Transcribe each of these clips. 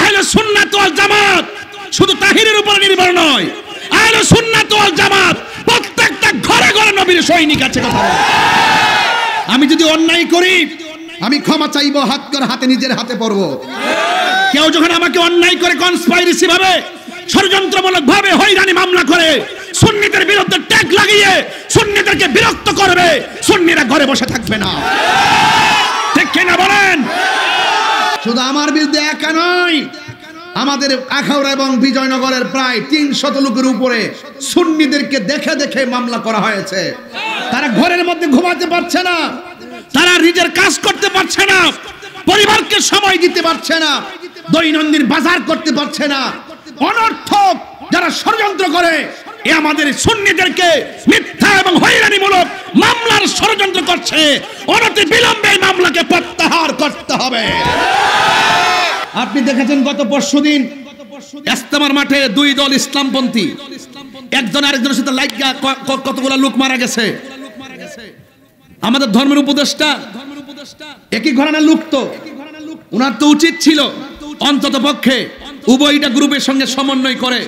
আহলে সুন্নাত ওয়াল জামাত শুধু তাহিরের উপর নির্ভর নয়, আহলে সুন্নাত ওয়াল জামাত প্রত্যেকটা ঘরে ঘরে নবীর সৈনিক আছে। কথা বলে, আমি যদি অন্যায় করি আমি ক্ষমা চাইবো, হাত করে হাতে নিজের হাতে পড়ব। কেউ যখন আমাকে অন্যায় করে কনস্পাইরেসি ভাবে ষড়যন্ত্রমূলক ভাবে হয়রানি মামলা করে সুন্নিদের বিরুদ্ধে ট্যাগ লাগিয়ে সুন্নিদেরকে বিরক্ত করবে, সুন্নিরা ঘরে বসে থাকবে না। ঠিক কিনা বলেন? শুধু আমার বিরুদ্ধে একা নয়, আমাদের আখাউড়া এবং বিজয়নগরের প্রায় 300 লোকের উপরে সুন্নিদেরকে দেখে দেখে মামলা করা হয়েছে। তারা ঘরের মধ্যে ঘুমাতে পারছে না, তারা নিজের কাজ করতে পারছে না, পরিবারকে সময় দিতে পারছে না, দৈনন্দিন বাজার করতে পারছে না। অনর্থক যারা ষড়যন্ত্র করে এ আমাদের সুন্নিদেরকে মিথ্যা এবং হয়রানিমূলক মামলার ষড়যন্ত্র করছে। অনতি বিলম্বে এই মামলাকে প্রত্যাহার করতে হবে। আপনি দেখেছেন গত পরশুদিন ইস্তেমার মাঠে দুই দল ইসলামপন্থী একজন আরেকজনের সাথে লাইগা কতগুলো লোক মারা গেছে। আমাদের ধর্মের উপদেষ্টা একই ঘরানার লোক, তো উনার তো উচিত ছিল অন্তত পক্ষে উভয়টা গ্রুপের সঙ্গে সমন্বয় করে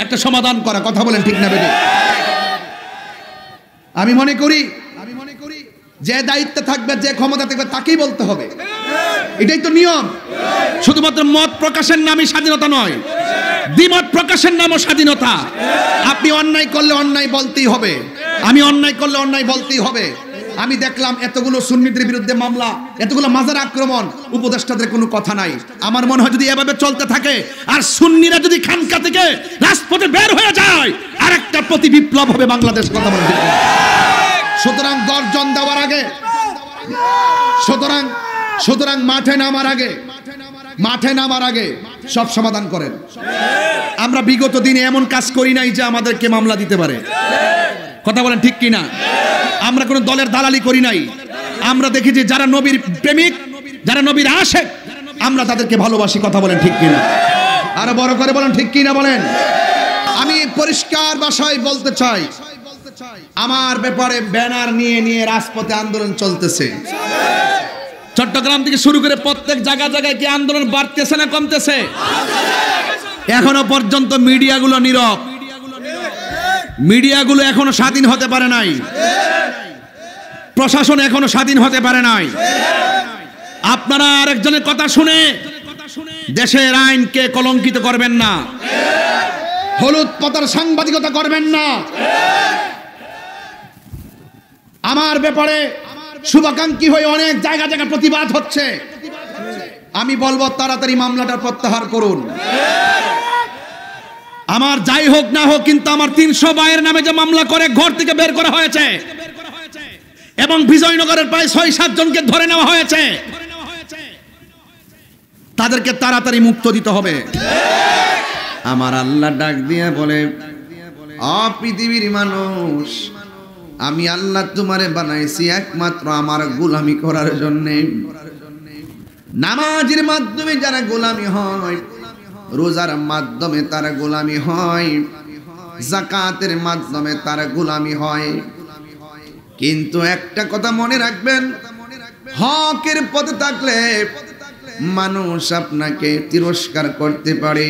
একটা সমাধান করা। কথা বলেন ঠিক না বেঠিক? আমি মনে করি যে দায়িত্বে থাকবে, যে ক্ষমতা থাকবে তাকেই বলতে হবে, এটাই তো নিয়ম। শুধুমাত্র মত প্রকাশের নামই স্বাধীনতা নয়, দ্বিমত প্রকাশের নামও স্বাধীনতা। আপনি অন্যায় করলে অন্যায় বলতেই হবে, আমি অন্যায় করলে অন্যায় বলতেই হবে। আমি দেখলাম এতগুলো সুন্নিদের বিরুদ্ধে মামলা, এতগুলো মাজার আক্রমণ, উপদেষ্টাদের কোনো কথা নাই। আমার মনে হয় যদি এভাবে চলতে থাকে আর সুন্নিরা যদি খানকা থেকে রাজপথে বের হয়ে যায়, আরেকটা প্রতি বিপ্লব হবে বাংলাদেশ। কথা বলতে, সুতরাং গর্জন দেওয়ার আগে, সুতরাং মাঠে নামার আগে সব সমাধান করেন। আমরা বিগত দিনে এমন কাজ করি নাই যে আমাদেরকে মামলা দিতে পারে। কথা বলেন ঠিক কিনা? আমরা কোনো দলের দালালি করি নাই। আমরা দেখেছি যারা নবীর প্রেমিক, যারা নবীর আশেক, আমরা তাদেরকে ভালোবাসি। কথা বলেন ঠিক কিনা? আরো বড় করে বলেন ঠিক কিনা বলেন। আমি পরিষ্কার ভাষায় বলতে চাই, আমার ব্যাপারে ব্যানার নিয়ে রাজপথে আন্দোলন চলতেছে। চট্টগ্রাম থেকে শুরু করে প্রত্যেক জায়গায় কি আন্দোলন বাড়তেছে না কমতেছে? এখনো পর্যন্ত মিডিয়াগুলো নীরব, মিডিয়াগুলো এখনো স্বাধীন হতে পারে নাই, প্রশাসন এখনো স্বাধীন হতে পারে নাই। আপনারা আরেকজনের কথা শুনে দেশের আইনকে কলঙ্কিত করবেন না, হলুদ পাতার সাংবাদিকতা করবেন না। আমার ব্যাপারে শুভাকাঙ্ক্ষী হয়ে অনেক জায়গা প্রতিবাদ হচ্ছে। আমি বলবো তাড়াতাড়ি মামলাটা প্রত্যাহার করুন। আমার যাই হোক না হোক, কিন্তু আমার 300 ভাইয়ের নামে যে মামলা করে ঘর থেকে বের করা হয়েছে এবং বিজয়নগরের প্রায় 6-7 জনকে ধরে নেওয়া হয়েছে, তাদেরকে তাড়াতাড়ি মুক্ত দিতে হবে। আমার আল্লাহ ডাক দিয়ে বলে, পৃথিবীর মানুষ, আমি আল্লাহ তোমারে বানাইছি একমাত্র আমার গোলামি করার জন্য। নামাজের মাধ্যমে যারা গোলামি হয়, রোজার মাধ্যমে তারা গোলামি হয়, যাকাতের মাধ্যমে তারা গোলামি হয়। কিন্তু একটা কথা মনে রাখবেন, হকের পথে থাকলে মানুষ আপনাকে তিরস্কার করতে পারে,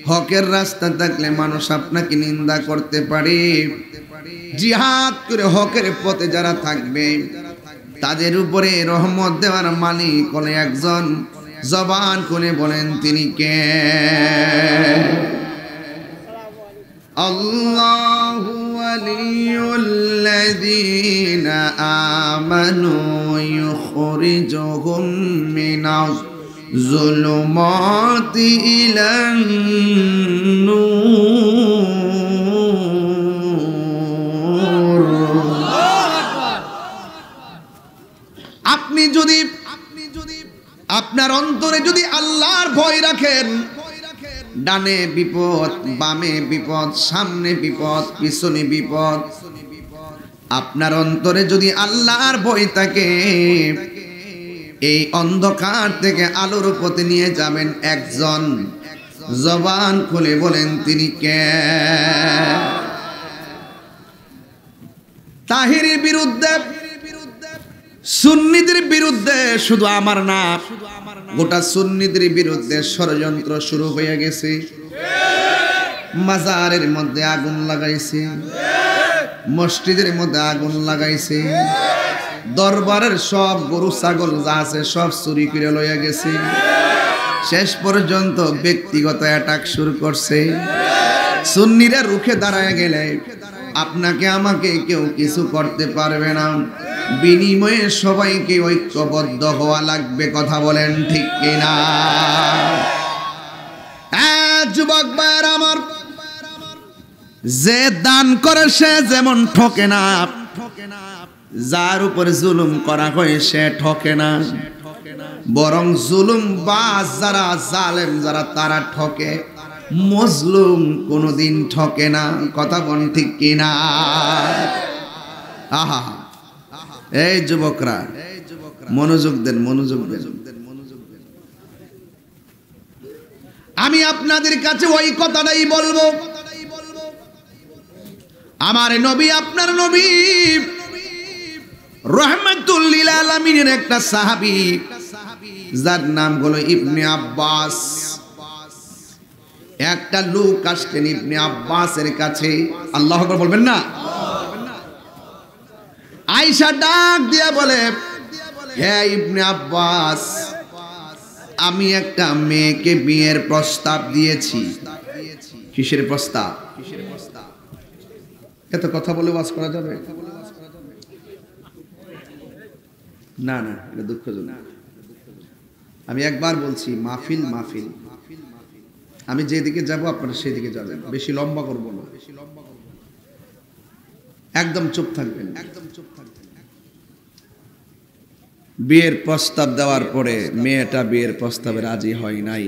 হকের রাস্তা থাকলে মানুষ আপনাকে নিন্দা করতে পারে। জিহাদ করে হকের পথে যারা থাকবে তাদের উপরে রহমত দেওয়ার মালিক হলেন একজন। জবান খুলে বলেন তিনি কে? আল্লাহু ওয়ালিয়ুল্লাযীনা আমানু ইউখরিজুহুম মিনাজ যুলুমাতি ইলান নূর। আপনি যদি আপনার অন্তরে যদি আল্লাহর ভয় রাখেন, ডানে বিপদ, বামে বিপদ, সামনে বিপদ, পিছনে বিপদ, আপনার অন্তরে যদি আল্লাহর ভয় থাকে, এই অন্ধকার থেকে আলোর পথে নিয়ে যাবেন একজন। জবান খুলে বলেন তিনি কে? তাহিরের বিরুদ্ধে সুন্নিদের বিরুদ্ধে শুধু আমার না, গোটা সুন্নিদের বিরুদ্ধে ষড়যন্ত্র শুরু হয়ে গেছে। মাজারের মধ্যে আগুন লাগাইছে, মসজিদের মধ্যে আগুন লাগাইছে, দরবারের সব গরু ছাগল যা আছে সব চুরি করে লইয়া গেছে। শেষ পর্যন্ত ব্যক্তিগত অ্যাটাক শুরু করছে। সুন্নিরা রুখে দাঁড়ায় গেলে আপনাকে আমাকে কেউ কিছু করতে পারবে না। বিনিময়ে সবাইকে ঐক্যবদ্ধ হওয়া লাগবে। কথা বলেন ঠিক কিনা? যুবক ভাইয়ের আমার, যে দান করে সে যেমন ঠকে না, যার উপরে জুলুম করা হয় সে ঠকে না, বরং জুলুম বাজ যারা, জালেম যারা, তারা ঠকে। মজলুম কোনদিন ঠকে না। কথা বল ঠিক কিনা? আহা, এই যুবকরা মনোযোগ দেন, মনোযোগ দেন। আমি আপনাদের কাছে ওই কথাটাই বলবো। আমার নবী, আপনার নবী রহমাতুল লিল আলামিনের একটা সাহাবী, যার নাম হলো ইবনে আব্বাস। একটা লোক আসলেন ইবনে আব্বাসের কাছে। আল্লাহু আকবার বলবেন না? আয়েশা ডাক দিয়া বলে, হে ইবনে আব্বাস, আমি একটা মেয়েকে বিয়ের প্রস্তাব দিয়েছি। কিসের প্রস্তাব? এত কথা বলে ওয়াজ করা যাবে না? না, এটা দুঃখজনক। আমি একবার বলছি, মাহফিল মাহফিল, আমি যেদিকে যাব আপনারা সেদিকে যাবেন। বেশি লম্বা করব না, একদম চুপ থাকবেন, একদম চুপ থাকবেন। বিয়ের প্রস্তাব দেওয়ার পরে মেয়েটা বিয়ের প্রস্তাবে রাজি হয় নাই।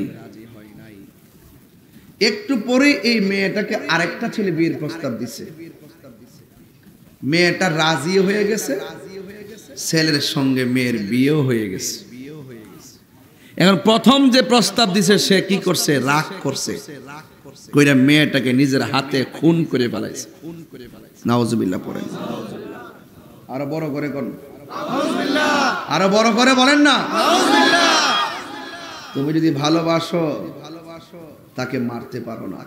একটু পরে এই মেয়েটাকে আরেকটা ছেলে বিয়ের প্রস্তাব দিছে। মেয়েটা রাজি হয়ে গেছে, ছেলের সঙ্গে মেয়ের বিয়েও হয়ে গেছে। এখন প্রথম যে প্রস্তাব দিছে সে কি করছে? রাগ করছে, কইরা মেয়েটাকে নিজের হাতে খুন করে ফেলাইছে। নাউজুবিল্লাহ পড়েন। আরো বড় করে কোন, আরো বড় করে বলেন না। তুমি যদি ভালোবাসো তাকে মারতে পারো না।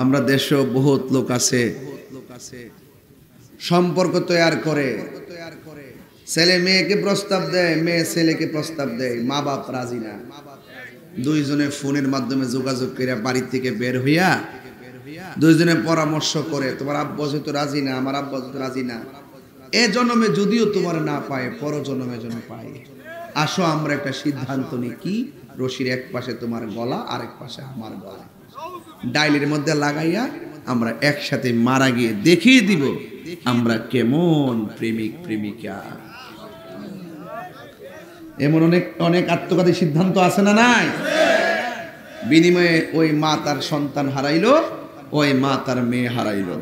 আমরা দেশেও বহুত লোক আছে সম্পর্ক তৈরি করে, ছেলে মেয়েকে প্রস্তাব দেয়, মেয়ে ছেলেকে প্রস্তাব দেয়, মা বাপ রাজি না। দুইজনে ফোনের মাধ্যমে যোগাযোগ করে বাড়ি থেকে বের হইয়া দুইজনে পরামর্শ করে, তোমার আব্বা যেহেতু রাজি না, আমার আব্বা যেহেতু রাজি না, এ জন্মে যদিও তোমার না পায়, পর জন্মে যেন পায়। আসো আমরা একটা সিদ্ধান্ত নিই, কি? রশির এক পাশে তোমার গলা, আরেক পাশে আমার গলা, ডাইলের মধ্যে লাগাইয়া আমরা একসাথে মারা গিয়ে দেখিয়ে দিব আমরা কেমন প্রেমিক প্রেমিকা। এমন অনেক অনেক আত্মঘাতী সিদ্ধান্ত আছে না নাই? বিনিময়ে ওই মা তার সন্তান হারাইলো, ওই মা তার মেয়ে হারাইলো।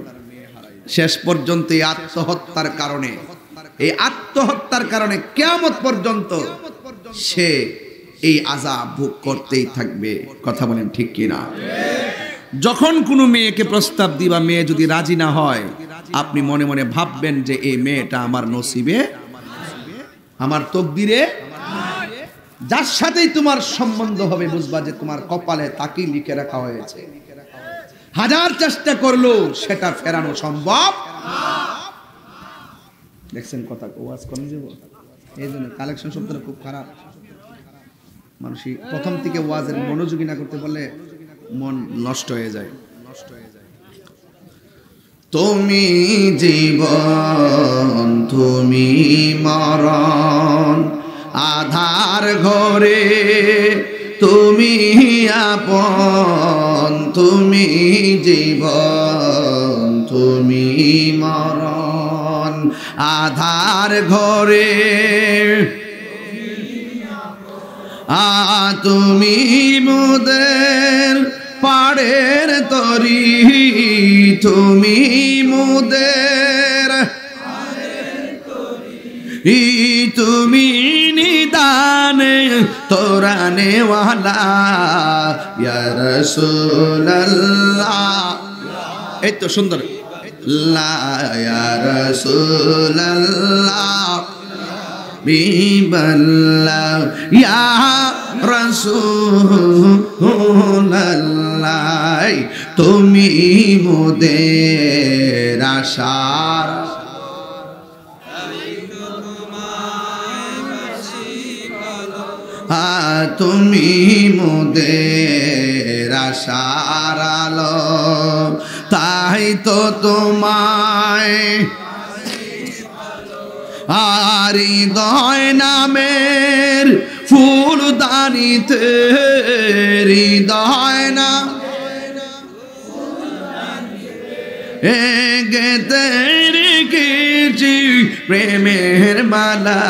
শেষ পর্যন্ত এই আত্মহত্যার কারণে কিয়ামত পর্যন্ত সে এই আযাব ভোগ করতেই থাকবে। কথা বলেন ঠিক কিনা? যখন কোনো মেয়েকে প্রস্তাব দিবা, মেয়ে যদি রাজি না হয়, আপনি মনে মনে ভাববেন যে এই মেয়েটা আমার নসিবে, আমার তকদিরে, যার সাথেই তোমার সম্বন্ধ হবে বুঝবা যে তোমার কপালে তাকেই লিখে রাখা হয়েছে। হাজার চেষ্টা করলেও সেটা ফেরানো সম্ভব। দেখছেন কথা ওয়াজ কমে যাব, এই জন্য কালেকশন শব্দটা খুব খারাপ। মানুষই প্রথম থেকে ওয়াজের মনোযোগী না করতে পারলে মন নষ্ট হয়ে যায়। তুমি জীবন, তুমি মরণ, আধার ঘরে তুমি আপন, তুমি জীবন, তুমি মরণ, আধার ঘরে তুমি মোদের পাড়ের তরি, তুমি মোদের তুমি নিদানে তোরানে ওয়ালা ইয়া রাসূলুল্লাহ। এই তো সুন্দর, ইয়া রাসূলুল্লাহ বিবাল্লাহ ইয়া রাসূলুল্লাহ তুমি মোদের আশার তুমি মোদের আশার আলো তাই তো তোমায় আর হৃদয় নামের ফুলদানিতে হৃদয় না গেতে রেখেছি প্রেমের মালা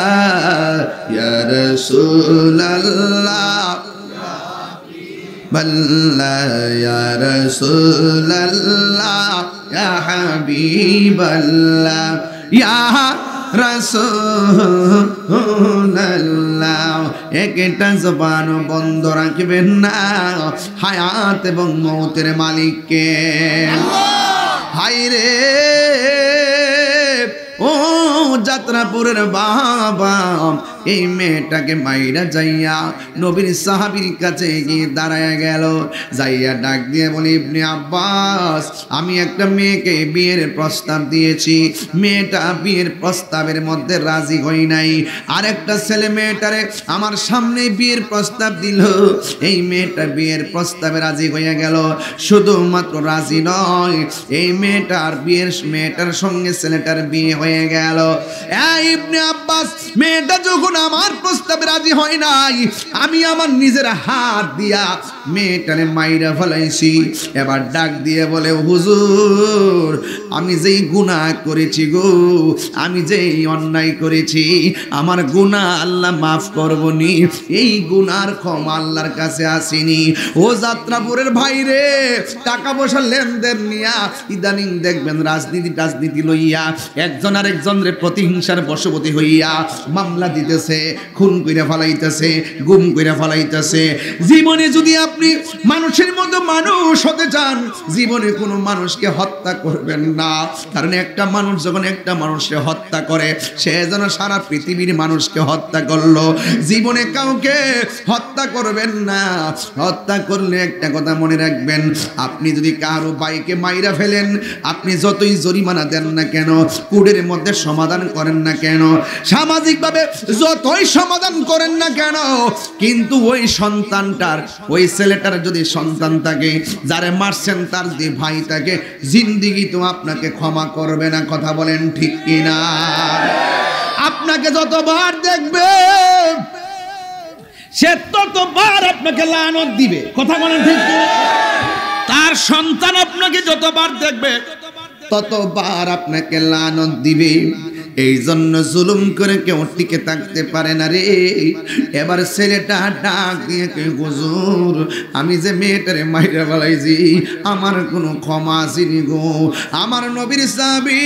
ইয়া রাসূলুল্লাহ বাল্লাহ ইয়া রাসূলুল্লাহ ইয়া হাবিবাল্লাহ ইয়া রাসূলুল্লাহ একটা জবান বন্ধ রাখবেন না হায়াত এবং মৌতের মালিককে হায়রে ও যাত্রাপুরের বাবা এই মেয়েটাকে মাইরা যাইয়া নবীর সাহাবীর কাছে গিয়ে দাঁড়ায় গেল যাইয়া ডাক দিয়ে বলে ইবনে আব্বাস আমি একটা মেয়েকে বিয়ের প্রস্তাব দিয়েছি মেয়েটা বিয়ের প্রস্তাবের মধ্যে রাজি হই নাই আরেকটা ছেলে মেয়েটারে আমার সামনে বিয়ের প্রস্তাব দিল এই মেয়েটা বিয়ের প্রস্তাবে রাজি হয়ে গেল শুধুমাত্র রাজি নয় এই মেয়েটার সঙ্গে ছেলেটার বিয়ে হয়ে গেল ইবনে আব্বাস মেয়েটা যখন আমার প্রস্তাবে রাজি হয় নাই আমি আমার নিজের হাত দিয়া মেয়েটারে মাইরা ফেলাইছি এবার ডাক দিয়ে বলে হুজুর আমি যেই গুনাহ করেছি গো আমি যেই অন্যায় করেছি আমার গুনাহ আল্লাহ মাফ করবনি এই গুনার ক্ষমা আল্লাহর কাছে আসেনি ও যাত্রাপুরের ভাই রে টাকা পয়সা লেনদেন নিয়া ইদানিং দেখবেন রাজনীতি লইয়া একজন আরেকজনের প্রতিহিংসার বশবর্তী হইয়া মামলা দিতেছে খুন কইরা ফলাইতেছে গুম কইরা ফলাইতেছে জীবনে যদি আপনি মানুষের মতো মানুষ হতে চান জীবনে কোনো মানুষকে হত্যা করবেন না কারণ একটা মানুষ যখন একটা মানুষকে হত্যা করে সে যেন সারা পৃথিবীর মানুষকে হত্যা করলো জীবনে কাউকে হত্যা করবেন না হত্যা করলে একটা কথা মনে রাখবেন আপনি যদি কারো বাইকে মাইরা ফেলেন আপনি যতই জরিমানা দেন না কেন কোর্টের মধ্যে সমাধান করেন না কেন সামাজিকভাবে যতই সমাধান করেন না কেন কিন্তু ওই সন্তানটার ওই ছেলেটার যদি সন্তান থাকে যারে মারছেন তার যে ভাই থাকে জিন্দেগি তো আপনাকে ক্ষমা করবে না কথা বলেন ঠিক কিনা আপনাকে যতবার দেখবে সে ততবার আপনাকে লানত দিবে কথা বলেন ঠিক কিনা তার সন্তান আপনাকে যতবার দেখবে ততবার আপনাকে লানত দিবে এই জন্য জুলুম করে কেউ টিকে থাকতে পারে না রে এবার ছেলেটা ডাক দিয়ে কে হুজুর আমি যে মেয়েটারে মাইরা ফেলাইছি আমার কোনো ক্ষমা আসেনি গো আমার নবীর সাহাবী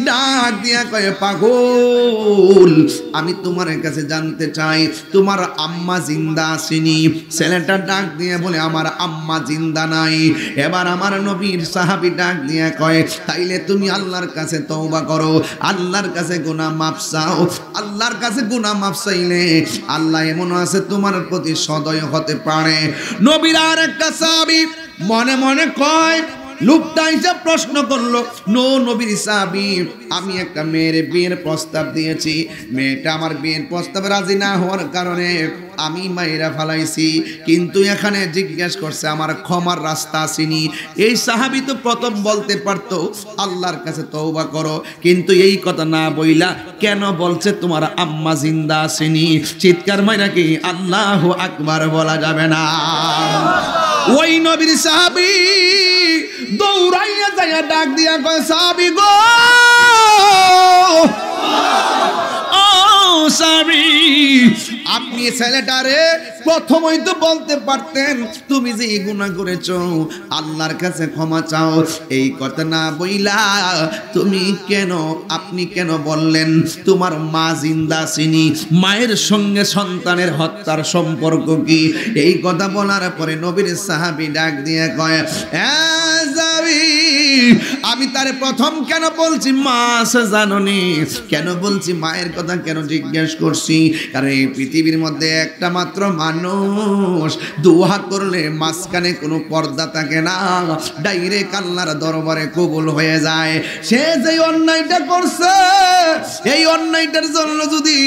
ডাক দিয়া কয়ে পাগল আমি তোমার কাছে জানতে চাই তোমার আম্মা জিন্দা আসেনি ছেলেটা ডাক দিয়ে বলে আমার আম্মা জিন্দা নাই এবার আমার নবীর সাহাবী ডাক দিয়া কয় তাইলে তুমি আল্লাহর কাছে তওবা করো আল্লাহর কাছে গুনাহ মাফ চাও আল্লাহর কাছে গুনাহ মাফ চাইলে আল্লাহ এমন আছে তোমার প্রতি সদয় হতে পারে নবীর আর একটা সাহাবী মনে মনে কয় লোকটা এসে প্রশ্ন করলো নবীর সাহাবী আমি একটা মেয়ের বিয়ের প্রস্তাব দিয়েছি মেয়েটা আমার বিয়ের প্রস্তাবে রাজি না হওয়ার কারণে আমি মাইরা ফেলাইছি কিন্তু এখানে জিজ্ঞেস করছে আমার ক্ষমার রাস্তা আসেনি এই সাহাবী তো প্রথম বলতে পারতো আল্লাহর কাছে তওবা করো কিন্তু এই কথা না বইলা কেন বলছে তোমার আম্মা জিন্দা আসেনি চিৎকার মাইরা কি আল্লাহু আকবার বলা যাবে না ওই নবীর সাহাবী দৌড়াইয়া যাইয়া ডাক দিয়া কয় সাহাবী গো ও সাহাবী আপনি ছেলেটারে প্রথমেই তো বলতে পারতেন তুমি যে এই গুনাহ করেছো আল্লাহর কাছে ক্ষমা চাও এই কথা না বইলা আপনি কেন বললেন তোমার মা জিন্দা ছিনি মায়ের সঙ্গে সন্তানের হত্যার সম্পর্ক কি এই কথা বলার পরে নবীর সাহাবী ডাক দিয়ে কয় সাহাবী আমি তারে প্রথম কেন বলছি মা আছে জাননি, কেন বলছি মায়ের কথা কেন জিজ্ঞেস করছি, কারণ এই পৃথিবীর মধ্যে একটা মাত্র মানুষ দোয়া করলে মাঝখানে কোনো পর্দা থাকে না, ডাইরেক্ট আল্লাহর দরবারে কবুল হয়ে যায়। সে যে অন্যায়টা করছে, এই অন্যায়টার জন্য যদি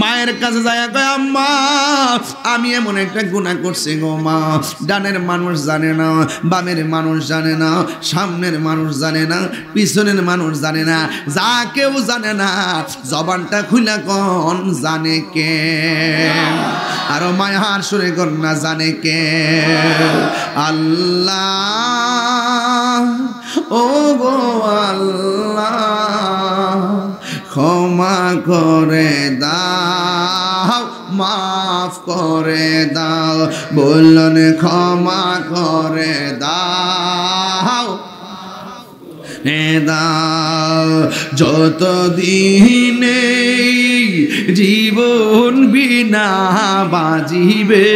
মায়ের কাছে যায় কয় আম্মা আমি এমন একটা গুনাহ করছি গো মা, ডানের মানুষ জানে না, বামের মানুষ জানে না, সামনের মানুষ জানে না, পিছনের মানুষ জানে না, যা কেউ জানে না, জবানটা খুলে কোন জানে কে, আরো মায়ার সুরে কোন না জানে কে, আল্লাহ ও গো আল্লাহ ক্ষমা করে দাও, মাফ করে দাও, বললেন ক্ষমা করে দাও দাও, যতদিনে জীবন বিনা বাজিবে,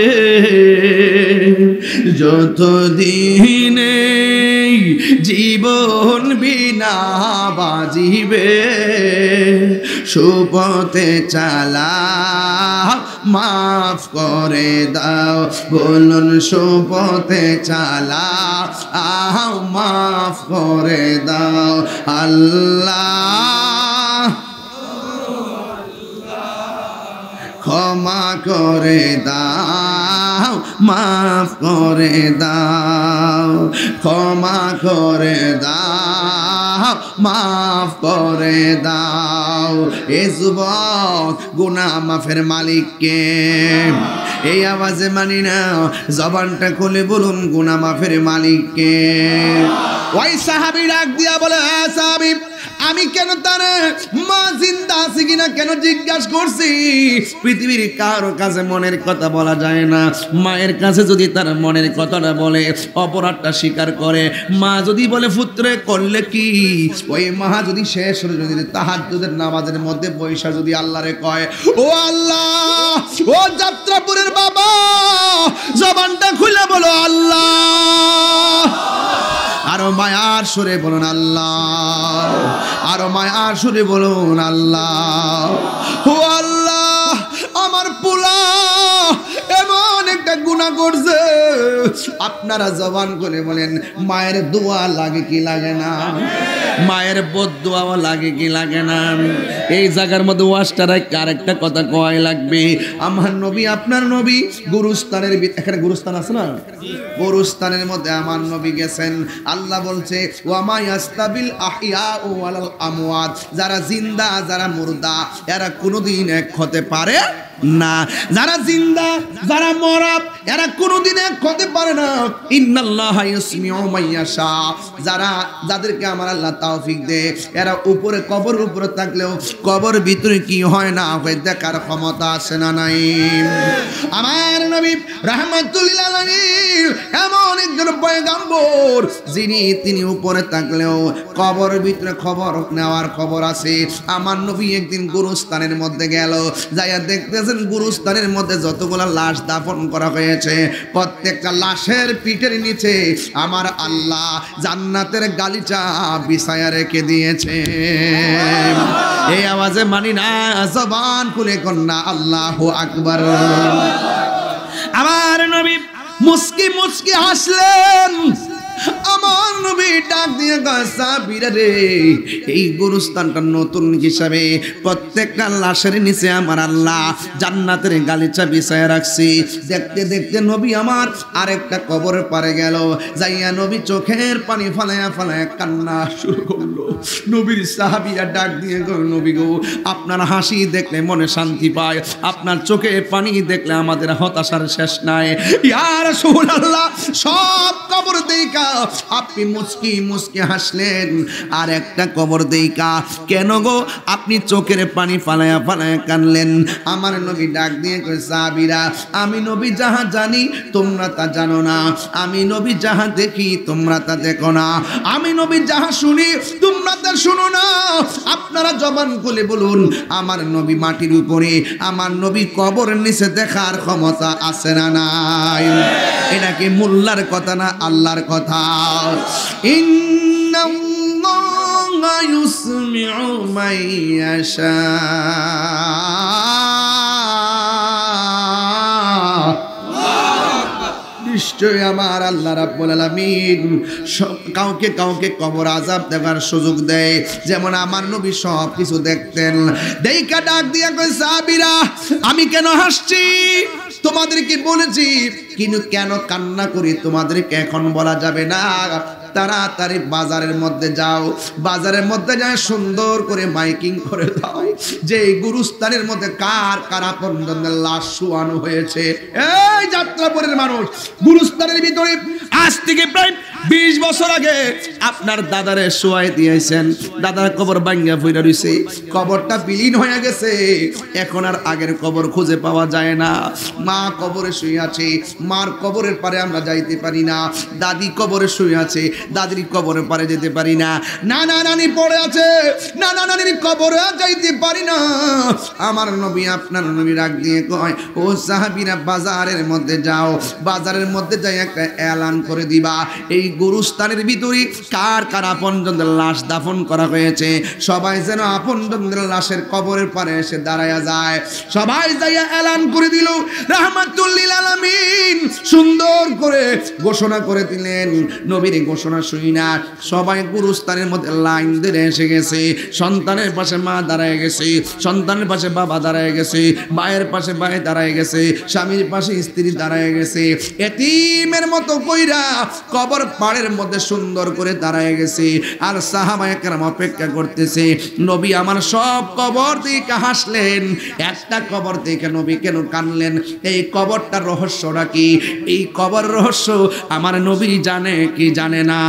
যতদিনে জীবন বিনা বাজিবে, সুপথে চালাও, মাফ করে দাও, বলুন সুপথে চালাও, মাফ করে দাও, আল্লাহ ক্ষমা করে দাও, মাফ করে দাও, ক্ষমা করে দাও, মাফ করে দাও। এ যুবক গুনাহ মাফের মালিক কে? এই আওয়াজে মানি না, জবানটা খুলে বলুন গুনাহ মাফের মালিক কে? ওই সাহাবী ডাক দিয়া বলে, হ্যাঁ সাহাবী আমি কেন তার মা জিন্দা আছে কিনা কেন জিজ্ঞাসা করছি? পৃথিবীর কারো কাছে মনের কথা বলা যায় না, মায়ের কাছে যদি তার মনের কথাটা বলে অপরাধটা স্বীকার করে, মা যদি বলে পুত্রে করলে কি, ওই মা যদি শেষ হলে যদি তাহাজ্জুদের নামাজের মধ্যে পয়সা যদি আল্লাহরে কয় ও আল্লাহ ও যাত্রাপুরের বাবা, জবানটা খুলে বলো আল্লাহ, আরো মায়ার সুরে বলুন আল্লাহ, আরো মায়ার সুরে বলুন আল্লাহ, ও আল্লাহ আমার পোলা এমন একটা গুনাহ করছে, আপনারা জবান করে বলেন মায়ের দোয়া লাগে কি লাগে না, মায়ের বদদোয়া লাগে কি লাগে না? এই জায়গার মধ্যে ওয়াজটার আরেকটা কথা কয় লাগবে, আমার নবী আপনার নবী গুরুস্থানের, এখানে গুরুস্থান আছে না, গুরুস্থানের মধ্যে আমার নবী গেছেন, আল্লাহ বলছে ওয়ামা ইয়াস্তাবিল আহিয়া ওয়ালাল আমওয়াত, যারা জিন্দা যারা মুর্দা এরা কোনোদিন এক হতে পারে না, যারা জিন্দা যারা মরা এরা কোনোদিন এক হতে পারে না। ইন্নাল্লাহা ইউসমিউ মাইয়াশা, যারা যাদেরকে আমার আল্লাহ তৌফিক দেয় এরা উপরে কবর উপরে থাকলেও কবর ভিতরে কি হয় না হয় দেখার ক্ষমতা আছে না নাই? আমার নবী রাহমাতুল্লিল আলামিন এমন একজন পয়গম্বর যিনি তিনি উপরে থাকলেও কবর ভিতরে খবর নেওয়ার খবর আছে। আমার নবী একদিন গুরুস্থানের মধ্যে গেল, যাইয়া দেখতেছেন গুরুস্থানের মধ্যে যতগুলা লাশ দাফন করা হয়েছে প্রত্যেকটা লাশের পিঠের নিচে আমার আল্লাহ জান্নাতের গালিচা বিছায়া রেখে দিয়েছে। এই আওয়াজে মানি না, জবান খুলে কন্যা আল্লাহু আকবার। আমার নবী মুস্কি মুস্কি হাসলেন, আমার নবী ডাক দিয়ে সাহাবীরা রে, এই গুরুস্থানটা নতুন হিসাবে প্রত্যেকটা লাশের নিচে আমার আল্লাহ জান্নাতের গালিচা বিছায়া রাখছি। দেখতে দেখতে নবী আমার আরেকটা কবরের পারে গেল, যাইয়া নবী চোখের পানি ফালায়া ফালায়া কান্না শুরু করলো। নবীর সাহাবীরা ডাক দিয়ে গো নবী গো, আপনার হাসি দেখলে মনে শান্তি পায়, আপনার চোখে পানি দেখলে আমাদের হতাশার শেষ নাই। ইয়া রাসূলুল্লাহ সব কবর দেখা আপনি মুস্কি মুস্কি হাসলেন, আর একটা কবর দেইকা কেন গো আপনি চোখের পানি ফালায়া ফালায়া কানলেন? আমার নবী ডাক দিয়ে কই সাহাবীরা, আমি নবী যাহা জানি তোমরা তা জানো না, আমি নবী যাহা দেখি তোমরা তা দেখো না, আমি নবী যাহা শুনি তোমরা তা শুনো না। আপনারা জবান খুলে বলুন আমার নবী মাটির উপরে, আমার নবী কবরের নিচে দেখার ক্ষমতা আছে না নাই? এটা কি মোল্লার কথা না আল্লাহর কথা? ইন্নাল্লাহা ইউসমিউ মান ইয়াশা, নিশ্চয় আমার আল্লাহ রাব্বুল আলামিন কাউকে কাউকে কবর আযাব দেওয়ার সুযোগ দেয়। যেমন আমার নবী সব কিছু দেখতেন। দেইকা ডাক দিয়া কই, সাহাবীরা আমি কেন হাসছি তোমাদেরকে বলেছি, কিন্তু কেন কান্না করি তোমাদেরকে এখন বলা যাবে না। তাড়াতাড়ি বাজারের মধ্যে যাও, বাজারের মধ্যে যায় সুন্দর করে মাইকিং করে দাও যে এই গুরুস্থানের মধ্যে কার কার আপনজনদের লাশ শুয়ানো হয়েছে। এই যাত্রাপুরের মানুষ, গুরুস্থানের ভিতরে আজ থেকে প্রায় 20 বছর আগে আপনার দাদারে শুয়াই দিয়েছেন, দাদার কবর ভাঙ্গা পড়ে রইছে, কবরটা বিলীন হয়ে গেছে, এখন আর আগের কবর খুঁজে পাওয়া যায় না। মা কবরে শুয়ে আছে, মার কবরের পারে আমরা যাইতে পারি না। দাদি কবরে শুয়ে আছে, দাদির কবরের পারে যেতে পারি না। নানা নানি পড়ে আছে, নানা নানির কবরে যাইতে পারি না। আমার নবী আপনার নবী রাগ দিয়ে কয়, ও সাহাবীরা বাজারের মধ্যে যাও, বাজারের মধ্যে যাই একটা এলান করে দিবা এই গুরুস্থানের ভিতরে কার কার আপনজনদের লাশ দাফন করা হয়েছে। সবাই যেন আপনজনদের লাশের কবরের পারে এসে দাঁড়ায়া যায়। সবাই যাইয়া এলান করে দিল। রাহমাতুল লিল আলামিন সুন্দর করে ঘোষণা করে দিলেন। নবীর ঘোষণা শুনি না সবাই গুরুস্থানের মধ্যে লাইন ধরে এসে গেছে। সন্তানের পাশে মা দাঁড়ায় গেছে, সন্তানের পাশে বাবা দাঁড়ায় গেছে, মায়ের পাশে ভাই দাঁড়ায় গেছে, স্বামীর পাশে স্ত্রী দাঁড়ায় গেছে। এতিমের মতো কইরা কবর পাড়ের মধ্যে সুন্দর করে দাঁড়ায় গেছে। আর সাহাবায়ে কেরাম অপেক্ষা করতেছে। নবী আমার সব কবর দেখে হাসলেন, একটা কবর দেখে নবী কেন কানলেন? এই কবরটার রহস্যটা কি? এই কবর রহস্য আমার নবী জানে কি জানে না?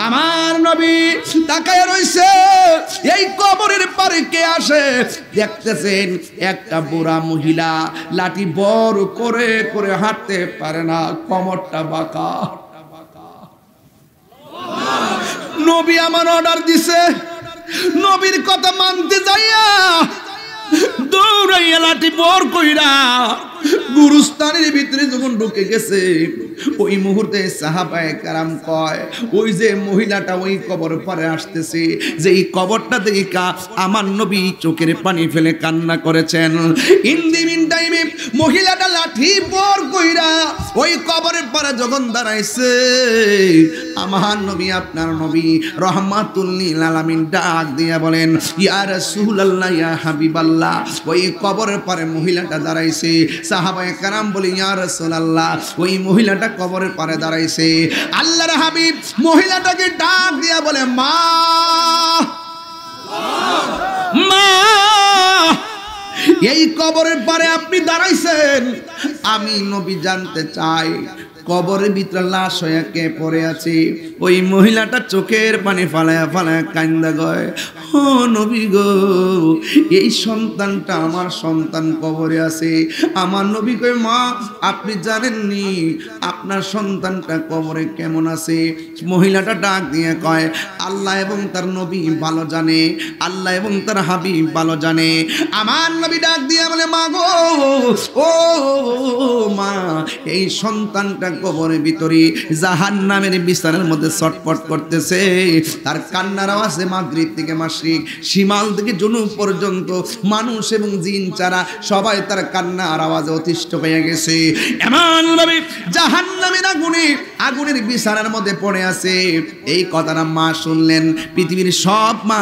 আমার নবী তাকায় রইছে। এই কবরের পারে কে আসে দেখতেছেন, একটা বুড়া মহিলা, লাঠি বড় করে করে হাঁটতে পারে না, কোমরটা বাঁকা। নবী আমার অর্ডার দিছে, নবীর কথা মানতে যাইয়া দৌড়াইয়া লাঠি বড় কইরা গুরুস্থানের ভিতরে যখন ঢুকে গেছে, ওই মুহূর্তে সাহাবায়ে কেরাম কয়, ওই যে মহিলাটা ওই কবর পারে আসতেছে, যে এই কবরটা দেখা আমার নবী চোখের পানি ফেলে কান্না করেছেন। ইন দি মিন টাইমে মহিলাটা লাঠি বড় কইরা ওই কবরের পারে যখন দাঁড়াইছে, আমার নবী আপনার নবী রাহমাতুল লিল আলামিন ডাক দিয়া বলেন, ইয়া রাসূলুল্লাহ, ইয়া হাবিবাল্লাহ। ওই কবরের পারে মহিলাটা দাঁড়াইছে। সাহাবায়ে কেরাম বলে, ইয়া রাসূলুল্লাহ, ওই মহিলাটা কবরের পারে দাঁড়াইছে। আল্লাহর হাবিব মহিলাটাকে ডাক দিয়া বলে, মা মা, এই কবরের পারে আপনি দাঁড়াইছেন, আমি নবী জানতে চাই কবরের ভিতরে লাশ হয়ে কে পড়ে আছে। ওই মহিলাটা চোখের পানি ফালায়া ফালায়া কান্দা গয়, ও নবী গো, এই সন্তানটা আমার সন্তান কবরে আছে। আমার নবী কয়, মা আপনি জানেননি আপনার সন্তানটা কবরে কেমন আছে? মহিলাটা ডাক দিয়ে কয়, আল্লাহ এবং তার নবী ভালো জানে, আল্লাহ এবং তার হাবিব ভালো জানে। আমার নবী ডাক দিয়ে বলে, মা গো, ও মা, এই সন্তানটা কবরের ভিতরে জাহান্নামের বিছানার মধ্যে ছটফট করতেছে। তার কান্নার আওয়াজে মাগরিব থেকে মাশরিক, শিমাল থেকে জুনুব পর্যন্ত মানুষ এবং জিন ছাড়া সবাই তার কান্নার আওয়াজে অতিষ্ঠ হয়ে গেছে। এমন ভাবে জাহান্নামের আগুনের বিছানার মধ্যে পড়ে আছে। এই কথাটা মা শুনলেন। পৃথিবীর সব মা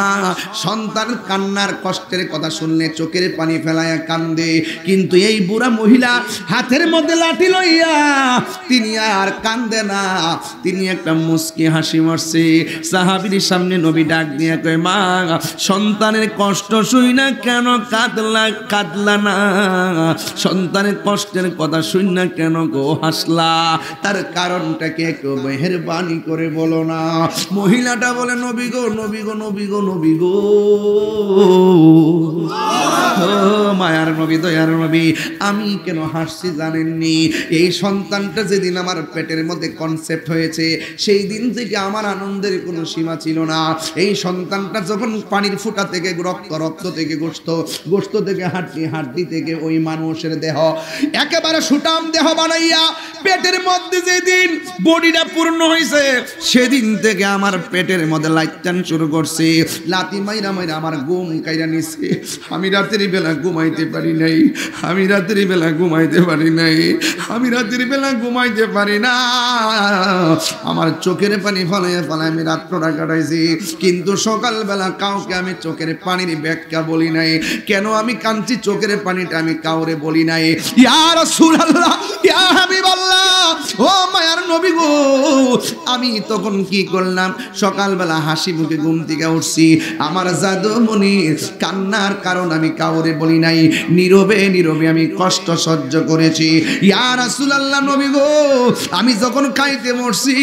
সন্তানের কান্নার কষ্টের কথা শুনলে চোখের পানি ফেলায়া কান্দে, কিন্তু এই বুড়া মহিলা হাতের মধ্যে লাঠি লইয়া তিনি আর কান্দে না, তিনি একটা মুস্কি হাসি মারছে। সাহাবীর সামনে নবী ডাক দিয়ে কয়, মা সন্তানের কষ্ট শুই না কেন কাঁদলা না? সন্তানের কষ্টের কথা শুই না কেন গো হাসলা? তার কারণটা কে একটু মেহেরবানি করে বলো না। মহিলাটা বলে, নবী গো, নবী গো, নবী গো, নবী গো, ও মায়ার নবী, দয়ার নবী, আমি কেন আসছি জানেননি? এই সন্তানটা যেদিন আমার পেটের মধ্যে কনসেপ্ট হয়েছে সেই দিন থেকে আমার আনন্দের কোনো সীমা ছিল না। এই সন্তানটা যখন পানির ফুটা থেকে রক্ত, রক্ত থেকে গোশত, গোশত থেকে হাড্ডি, হাড্ডি থেকে ওই মানুষের দেহ একেবারে সুটাম দেহ বানাইয়া পেটের মধ্যে যেদিন বডিটা পূর্ণ হয়েছে সেদিন থেকে আমার পেটের মধ্যে লাইটান শুরু করছে। লাতি মাইরা মাইরা আমার ঘুম কাইরা নিছে। আমি রাতের বেলা ঘুমাইতে পারি নাই, আমি রাতের বেলা ঘুমাইতে পারি নাই, আমি রাতের বেলা ঘুমাইতে পারি না। আমার চোখের পানি ফলাইয়া ফলায় আমি রাত্রটা কাটাইছি, কিন্তু সকালবেলা কাউকে আমি চোখের পানির ব্যাখ্যা বলি নাই। কেন আমি কাঁদছি চোখের পানিটা আমি কাউরে বলি নাই। ইয়া রাসূলুল্লাহ, ইয়া হাবিবাল্লাহ, ও মায়ার নবী গো, আমি তখন কি করলাম? সকালবেলা হাসি মুখে ঘুম থেকে উঠছি, আমার জাদুমণি কান্নার কারণ আমি কাউরে বলি নাই। নীরবে নীরবে আমি কষ্ট সহ্য করেছি। ইয়া রাসূলুল্লাহ নবী গো, আমি যখন খাইতে মরছি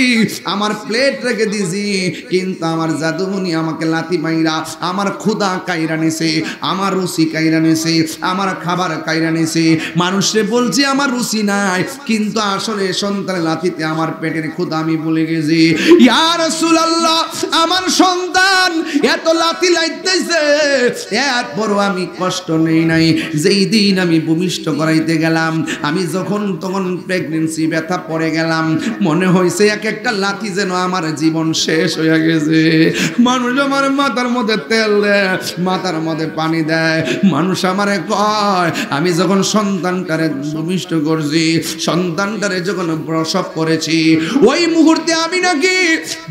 আমার প্লেট রেখে দিছি, কিন্তু আমার জাদুমণি আমাকে লাথি মাইরা আমার ক্ষুধা কাইরা নিছে, আমার রুচি কাইরা নিছে, আমার খাবার কাইরা নিছে। মানুষে বলছি আমার রুচি নাই, কিন্তু আসলে সন্তানের লাথিতে আমার পেটের ক্ষুধা আমি ভুলে গেছি। ইয়া রাসূলুল্লাহ, আমার সন্তান এত লাথি লাইতেছে, এরপরও আমি কষ্ট নেই নাই। যেই দিন আমি ভূমিষ্ঠ করাইতে গেলাম, আমি যখন তখন প্রেগনেন্সি ব্যথা পড়ে গেলাম, মনে হয়েছে এক একটা লাথি যেন আমার জীবন শেষ হয়ে গেছে। মানুষ আমার মাথার মধ্যে তেল দেয়, মাথার মধ্যে পানি দেয়। মানুষ আমারে কয়, আমি যখন সন্তানটারে ভূমিষ্ঠ করছি, সন্তানটারে যখন প্রসব করেছি, ওই মুহূর্তে আমি নাকি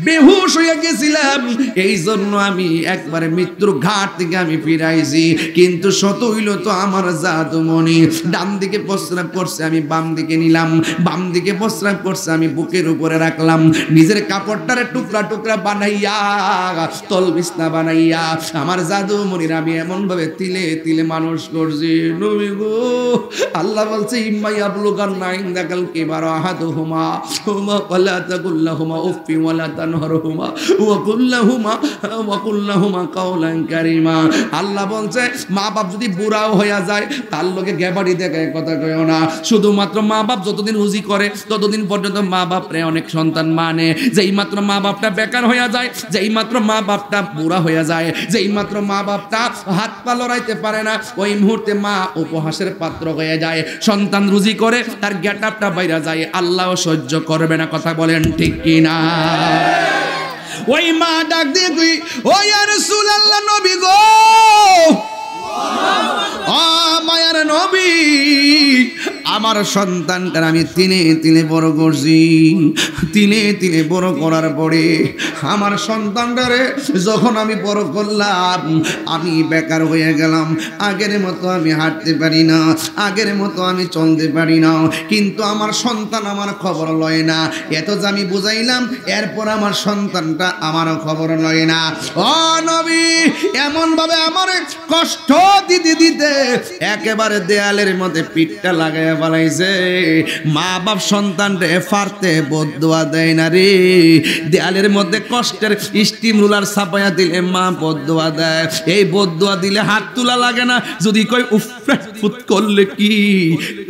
বেহুশ হয়ে গেছিলাম। এই জন্য আমি একবারে মৃত্যুর ঘাট থেকে আমি ফিরাইছি। কিন্তু শত হইল তো আমার জাদুমণি ডান দিকে প্রস্রাব করছে, আমি বাম দিকে নিলাম, বাম দিকে প্রস্রাব করছে, আমি বুকের উপরে রাখলাম। নিজের কাপড়টারে টুকরা টুকরা বানাইয়া, তল বিছনা বানাইয়া আমার জাদুমণির আমি এমন ভাবে তিলে তিলে মানুষ করছি। নবী গো, আল্লাহ বলছে ইম্মা ইয়াবলুগান্না ইনদাকাল কিবারা আহাদুহুমা ওয়ালা তাকুল্লাহুমা উফফি ওয়ালা তানহারহুমা ওয়া কুল্লাহুমা কাওলান কারীমা। আল্লাহ বলছে মা বাপ যদি বুড়াও হইয়া যায় তার লোকে গেবাড়ি দেখে কথা কইও না। শুধুমাত্র মা বাপ যতদিন রুজি করে ততদিন পর্যন্ত মা বাপরে অনেক সন্তান মানে। যেই মাত্র মা বাপটা বেকার হইয়া যায়, যেই মাত্র মা বাপটা বুড়া হইয়া যায়, যেই মাত্র মা বাপটা হাত পা লড়াইতে পারে না, ওই মুহূর্তে মা উপহাসের পাত্র হয়ে যায়। সন্তান রুজি করে তার গেটআপটা বাইরে যায়, আল্লাহ সহ্য করবে না। কথা বলেন ঠিক কি না? ওই মা ডাক দিয়ে কই, ও ইয়া রাসূলুল্লাহ নবী গো, ও মায়ার নবী, আমার সন্তানটার আমি তিনে তিনে বড় করছি। তিনে তিনে বড় করার পরে আমার সন্তানটারে যখন আমি বড় করলাম, আমি বেকার হয়ে গেলাম। আগের মতো আমি হাঁটতে পারি না, আগের মতো আমি চলতে পারি না, কিন্তু আমার সন্তান আমার খবর লয় না। এত যে আমি বুঝাইলাম, এরপর আমার সন্তানটা আমার খবর লয় না। ও নবী, এমন ভাবে আমার কষ্ট দিতে দিতে একেবারে দেয়ালের মধ্যে পিঠটা লাগাইয়া ফেলাইছে। মা বাপ সন্তানরে ফারতে বদদুয়া দেয় না রে। দেয়ালের মধ্যে কষ্টের স্টিম রুলার ছাপাইয়া দিলে মা বদদুয়া দেয়। এই বদদুয়া দিলে হাত তোলা লাগে না। যদি কই উফ ফুট করলে কি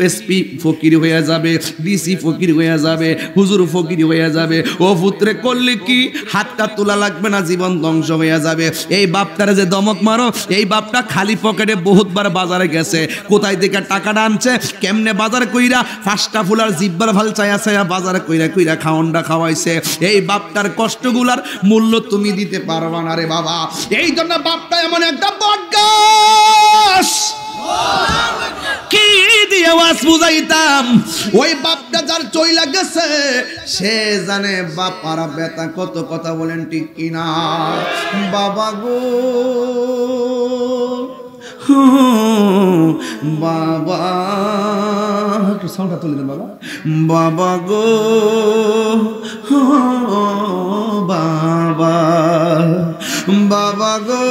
এসপি ফকির হয়ে যাবে, ডিসি ফকির হয়ে যাবে, হুজুর ফকির হয়ে যাবে, ও পুত্রে করলে কি হাতটা তোলা লাগবে না, জীবন ধ্বংস হয়ে যাবে। এই বাপটারে যে দমক মারো, এই বাপটা খালি পকেটে বহুতবার বাজারে গেছে, কোথায় থেকে টাকাটা আনছে, কেমনে বাজার কইরা ফাস্টা ফুলার জিব্বার ভাল চায়া চায়া বাজার কইরা কইরা খাওয়ানটা খাওয়াইছে। এই বাপটার কষ্টগুলার মূল্য তুমি দিতে পারবা না রে বাবা। এই জন্য বাপটা এমন একটা বদগাস, কি দিয়ে ওয়াজ বুঝাইতাম। ওই বাপটা যার চইলা গেছে সে জানে বাপার বেতা কত। কথা বলেন ঠিক কিনা? বাবা গো, বাবা, একটু সাউন্ডটা তুলে দেন বাবা। বাবা গো, বাবা, বাবা গো,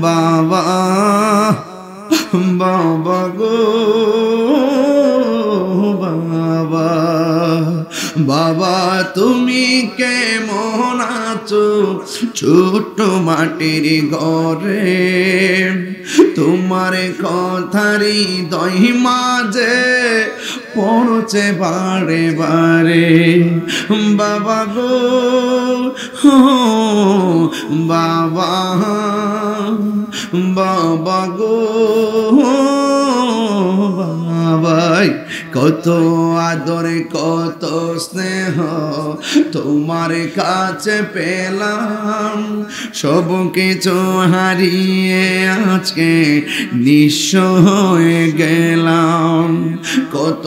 বাবা, বাবা গো, বাবা, বাবা তুমি কেমন আছো ছোট মাটির ঘরে তোমার কথারি দহি মাঝে পড়ছে বারে বারে বাবা গো বাবা বাবা গো বাবাই কত আদরে কত স্নেহ তোমার কাছে পেলাম সব কিছু হারিয়ে আজকে নিঃস্ব হয়ে গেলাম কত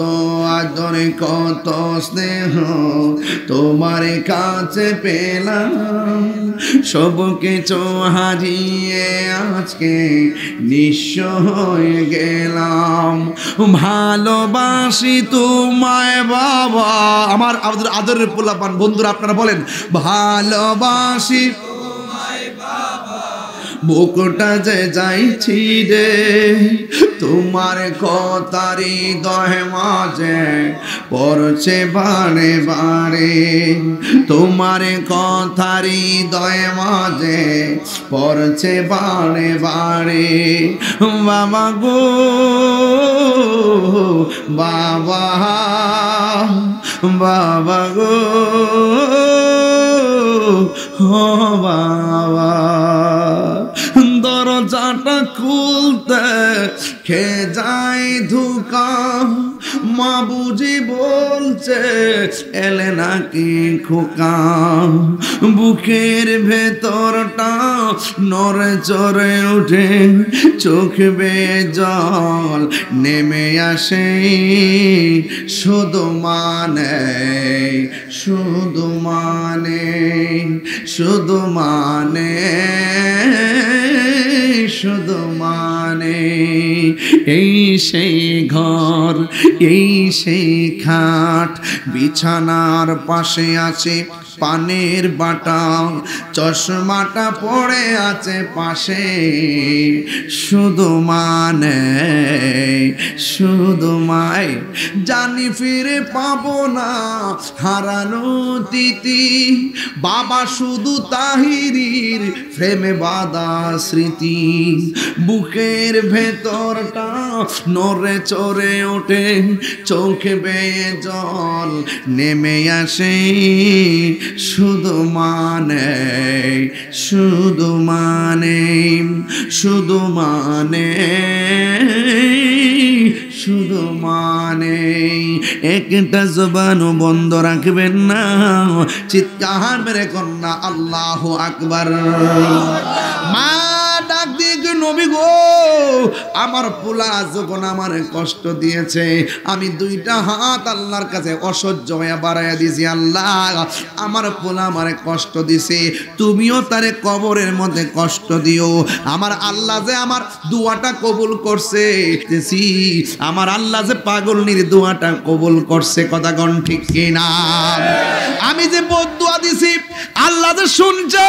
আদরে কত স্নেহ তোমার কাছে পেলাম সব কিছু হারিয়ে আজকে নিঃস্ব হয়ে গেলাম ভালোবাসি তোমায় বাবা আমার আদরের পোলাপান বন্ধুরা আপনারা বলেন ভালোবাসি বুকটা যে যাইছি রে তোমার কথারি দহে মাঝে পড়ছে বারে বারে তোমার কথারি দহে মাঝে পড়ছে বারে বারে বাবা গো বাবা বাবা গো বাবা দরজাটা খুলতে খে যাই ধুকা মা বুঝি বলছে এলে নাকি খোকা বুকের ভেতরটা নড়ে চড়ে উঠে চোখ বেয়ে জল নেমে আসে শুধু মানে শুধু মানে শুধু মানে শুধু মানে এই সেই ঘর এই সেই খাট বিছানার পাশে আছে পানের বাটা চশমাটা পড়ে আছে পাশে শুধু মানে শুধু মাই জানি ফিরে পাবো না হারানো তিথি বাবা শুধু তাহিরির প্রেমে বাঁধা স্মৃতি বুকের ভেতরটা নড়ে চড়ে ওঠে চোখে বেয়ে জল নেমে আসে শুধু মানে শুধু মানে শুধু মানে শুধু মানে একটা জবানও বন্ধ রাখবেন না চিৎকার মেরে কন্যা আল্লাহু আকবার মা ডাক দিয়ে নবী গো আমার পোলা যখন আমার কষ্ট দিয়েছে আমি দুইটা হাত আল্লাহর কাছে অসহ্য হয়ে বাড়াইয়া দিয়েছি আল্লাহ আমার পোলা আমারে কষ্ট দিছে তুমিও তারে কবরের মধ্যে কষ্ট দিও আমার আল্লাহ যে আমার দোয়াটা কবুল করছে আমার আল্লাহ যে পাগলনির দোয়াটা কবুল করছে কথা কোন ঠিক কিনা আমি যে বদদুয়া দিছি আল্লাহ যে শুনছে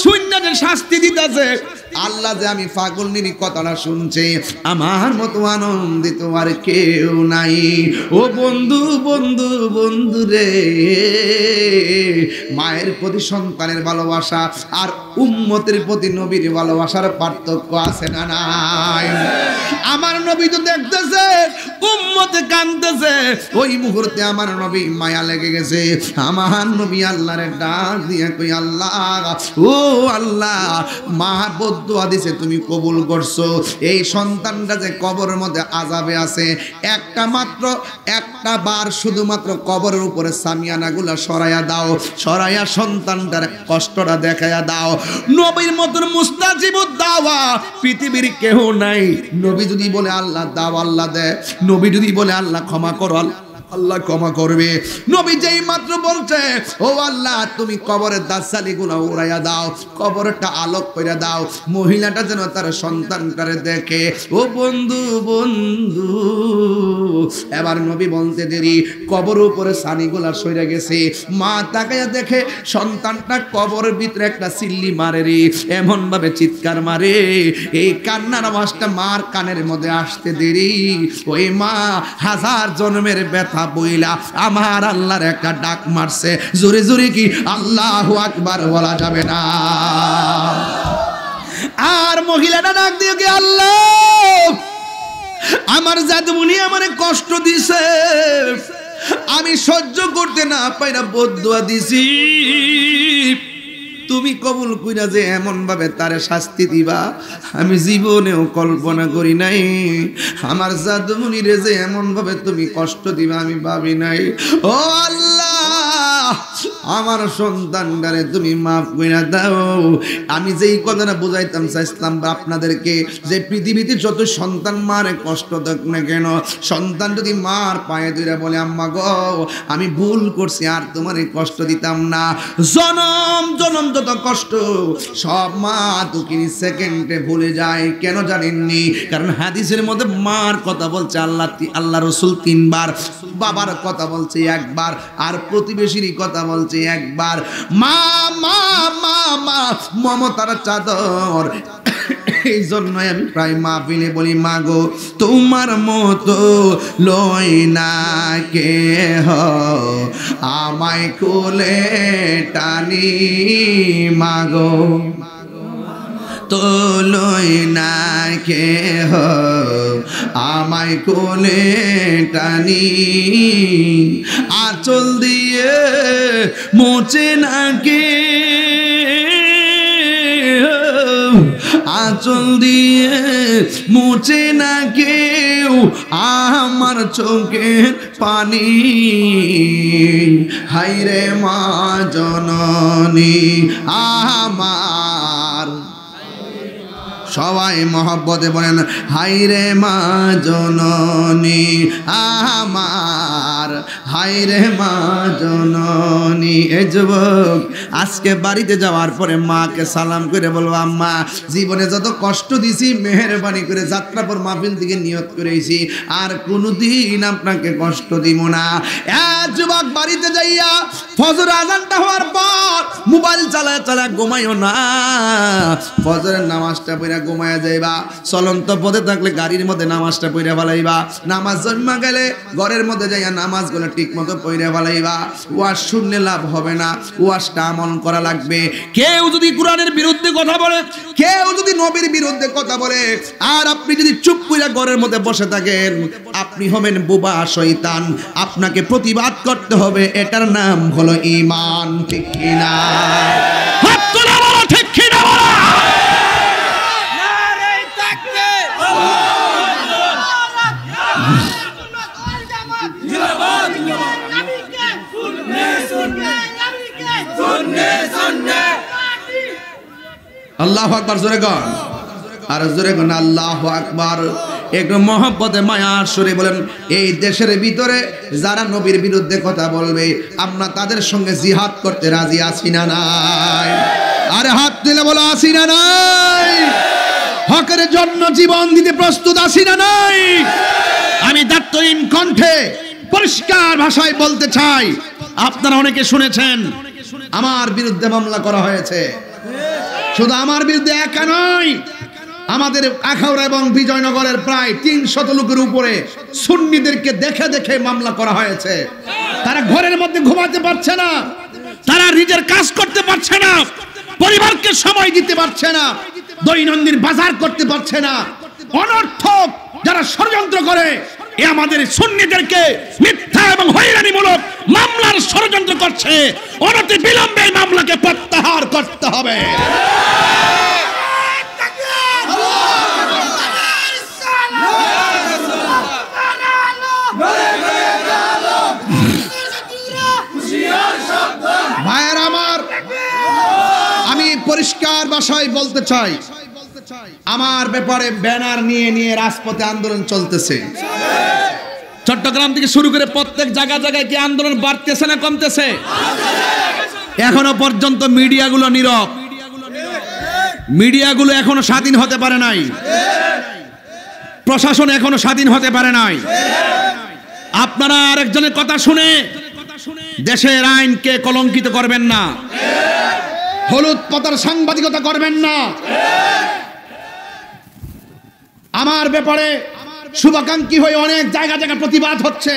শূন্যে যে শাস্তি দিতেছে আল্লাহ যে আমি পাগলনির কথাটা শুনছে আমার মতো আনন্দিত আর কেউ নাই ও বন্ধু বন্ধু বন্ধু রে মায়ের প্রতি সন্তানের ভালোবাসা আর উম্মতের প্রতি নবীর ভালোবাসার পার্থক্য আছে না নাই আমার নবী তো দেখতেছে উম্মতে কাঁদতেছে ওই মুহূর্তে আমার নবী মায়া লেগে গেছে আমার নবী আল্লাহরে ডাক দিয়ে কই আল্লাহ ও আল্লাহ মা বদদুয়া দিছে তুমি কবুল করছো এই সন্তানটা যে কবরের মধ্যে আযাবে আছে একটা বার শুধুমাত্র কবরের উপরে সামিয়ানাগুলা সরাইয়া দাও সরাইয়া সন্তানটার কষ্টটা দেখাইয়া দাও নবীর মতন মুস্তাজিবুদ দাওয়া পৃথিবীর কেউ নাই নবী যদি বলে আল্লাহ দাও আল্লাহ দেয় নবী যদি বলে আল্লাহ ক্ষমা করো আল্লাহ ক্ষমা করবে নবী যেই মাত্র বলছে ও আল্লাহ তুমি কবরের দাসালিগুলো উড়াইয়া দাও কবরটা আলোক করে দাও মহিলাটা যেন তার সন্তানটারে দেখে ও বন্ধু বন্ধু এবার নবী বলতে দেরি কবর উপরে সানিগুলা সইরা গেছে মা তাকাইয়া দেখে সন্তানটা কবরের ভিতরে একটা সিল্লি মারে রে এমন ভাবে চিৎকার মারে এই কান্নার আওয়াজটা মার কানের মধ্যে আসতে দেরি ওই মা হাজার জন্মের ব্যথা কথা বইলা আমার আল্লাহর একটা ডাক মারছে। জোরে জোরে কি আল্লাহু আকবার বলা যাবে না? আর মহিলাটা ডাক দিয়ে কি, আল্লাহ আমার জাদুমণি আমারে কষ্ট দিছে, আমি সহ্য করতে না পাইরা বদদুয়া দিছি, তুমি কবুল কইরা যে এমন ভাবে তারে শাস্তি দিবা আমি জীবনেও কল্পনা করি নাই। আমার জাদুমণিরে যে এমন ভাবে তুমি কষ্ট দিবা আমি ভাবি নাই। ও আল্লাহ আমার সন্তানটারে তুমি মাফ কইরা দাও। আমি যেই কথাটা বুঝাইতাম চাইছিলাম আপনাদেরকে, যে পৃথিবীতে যত সন্তান মারে কষ্ট দেখ না কেন, সন্তান যদি মার পায়ে ধরে বলে আম্মা গো আমি ভুল করছি আর তোমার কষ্ট দিতাম না, জনম জনম যত কষ্ট সব মা দুঃখিনী সেকেন্ডে ভুলে যায়। কেন জানেননি? কারণ হাদিসের মধ্যে মার কথা বলছে আল্লাহ রসুল 3 বার, বাবার কথা বলছে 1 বার, আর প্রতিবেশীর কথা বলছে 1 বার। মা মা মা মা মমতার চাদর। এই জন্যই আমি প্রায় মাহফিলে বলি, মা গো তোমার মতো লই না কেহ, আমায় কোলে টানি মা গো তো লই না কেহ, আমায় কোলে টানি, আঁচল দিয়ে মোচে না কে, আঁচল দিয়ে মুছে না কেউ আমার চোখের পানি, হায়রে মা জননী আমার। সবাই মহব্বতে বলেন হায়রে মা জননী আমার, হায়রে মা জননী। এই যুবক আজকে বাড়িতে যাওয়ার পরে মাকে সালাম করে বলবো, আম্মা জীবনে যত কষ্ট দিছি মেহেরবানি করে যাত্রাপুর মাহফিল থেকে নিয়ত করেছি আর কোনোদিন আপনাকে কষ্ট দিব না। যুবক বাড়িতে যাইয়া ফজর আজানটা হওয়ার পর মোবাইল চালায় চালায় ঘুমাইও না, ফজরের নামাজটা পড়া ঘুমায়া যাইবা, চলন্ত পথে থাকলে গাড়ির মধ্যে নামাজটা পড়া ফেলাইবা, নামাজ জন্মা গেলে ঘরের মধ্যে যাইয়া নামাজগুলো ঠিক মতো পড়া ফেলাইবা। ওয়াজ শুনলে লাভ হবে না, ওয়াজটা আমল করা লাগবে। কেউ যদি কোরআনের বিরুদ্ধে কথা বলে, কেউ যদি নবীর বিরুদ্ধে কথা বলে, আর আপনি যদি চুপ কইরা ঘরের মধ্যে বসে থাকেন, আপনি হবেন বোবা শয়তান। আপনাকে প্রতিবাদ করতে হবে, এটার নাম হলো ঈমান। ঠিক কিনা? হাত তোলা বলো, ঠিক কিনা বলো? আল্লাহু আকবার, জোরে গান, আর জোরে গান আল্লাহু আকবার। একটু মহব্বতে মায়ার সুরে বলেন, এই দেশের ভিতরে যারা নবীর বিরুদ্ধে কথা বলবে আমরা তাদের সঙ্গে জিহাদ করতে রাজি আছি না নাই? আরে হাত তুলে বলো, আছি না নাই? হকের জন্য জীবন দিতে প্রস্তুত আছি না নাই? আমি দায়িত্বহীন কণ্ঠে পরিষ্কার ভাষায় বলতে চাই, আপনারা অনেকে শুনেছেন আমার বিরুদ্ধে মামলা করা হয়েছে। শুধু আমার বিরুদ্ধে একা নয়, আমাদের আখাউড়া এবং বিজয়নগরের প্রায় 300 লোকের উপরে সুন্নিদেরকে দেখে দেখে মামলা করা হয়েছে। তারা ঘরের মধ্যে ঘুমাতে পারছে না, তারা নিজের কাজ করতে পারছে না, পরিবারকে সময় দিতে পারছে না, দৈনন্দিন বাজার করতে পারছে না। অনর্থক যারা ষড়যন্ত্র করে, এ আমাদের সুন্নিদেরকে মিথ্যা এবং হয়রানিমূলক মামলার ষড়যন্ত্র করছে। অনতি বিলম্বে মামলাকে প্রত্যাহার করতে হবে। ভাইয়ের আমার, আমি পরিষ্কার ভাষায় বলতে চাই, আমার ব্যাপারে ব্যানার নিয়ে নিয়ে রাজপথে আন্দোলন চলতেছে। চট্টগ্রাম থেকে শুরু করে প্রত্যেক জায়গায় কি আন্দোলন বাড়তেছে না কমতেছে? এখনো পর্যন্ত মিডিয়াগুলো নীরব, মিডিয়াগুলো এখনো স্বাধীন হতে পারে নাই, প্রশাসন এখনো স্বাধীন হতে পারে নাই। আপনারা আরেকজনের কথা শুনে দেশের আইনকে কলঙ্কিত করবেন না, হলুদ পাতার সাংবাদিকতা করবেন না। আমার ব্যাপারে শুভাকাঙ্ক্ষী হয়ে অনেক জায়গা প্রতিবাদ হচ্ছে,